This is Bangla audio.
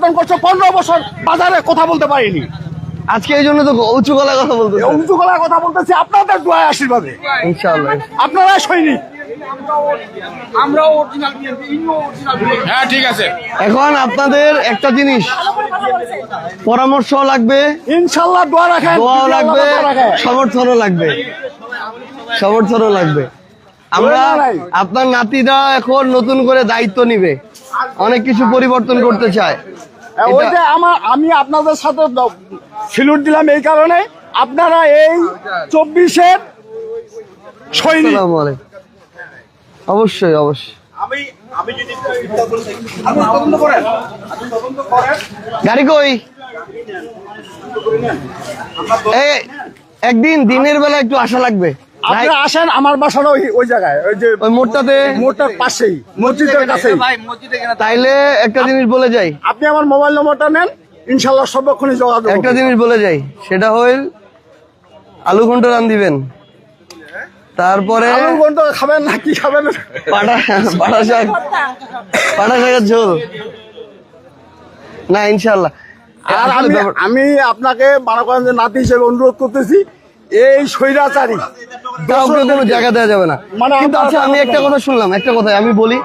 পরিবর্তন করছে, 15 বছর বাজারে কথা বলতে পারিনি। আজকে এই জন্য তো উঁচু গলায় কথা বলতেছে। উঁচু গলায় কথা বলতেছি আপনাদের দোয়ায় আশীর্বাদে। ইনশাআল্লাহ আপনারা সৈনিক, হ্যাঁ ঠিক আছে। এখন আপনাদের একটা জিনিস পরামর্শ লাগবে, ইনশাল্লাহ দোয়া রাখেন, দোয়াও লাগবে, সমর্থনও লাগবে, সমর্থনও লাগবে। আমরা আপনার নাতিরা এখন নতুন করে দায়িত্ব নিবে, অনেক কিছু পরিবর্তন করতে চায়। ওই যে আমি আপনাদের সাথে সিলুট দিলাম এই কারণে, আপনারা এই 24-এর সৈনিক। আসসালামু আলাইকুম। অবশ্যই অবশ্যই। গাড়ি কই? এই একদিন দিনের বেলা একটু আসা লাগবে। আপনারা আসেন, আমার বাসাটা ওই জায়গায়, ওই যে ওই মোড়টাতে, মোড়টার পাশেই, মসজিদের কাছেই। তাইলে একটা জিনিস বলে যাই, আপনি আমার মোবাইল নম্বরটা নেন, ইনশাল্লাহ সর্বক্ষণই যোগাযোগ। একটা জিনিস বলে যাই, সেটা হইল আলু ঘন্ট রান দিবেন, তারপরে আলু ঘন্ট খাবেন না কি খাবেন? পাটা শাকের ঝোল না ইনশাল্লাহ। আর আমি আপনাকে মনে করেন যে নাতি হিসেবে অনুরোধ করতেছি, এই স্বৈরাচারী কাউকে কোনো জায়গা দেওয়া যাবে না। মানে কিন্তু আচ্ছা, আমি একটা কথা শুনলাম, একটা কথা আমি বলি,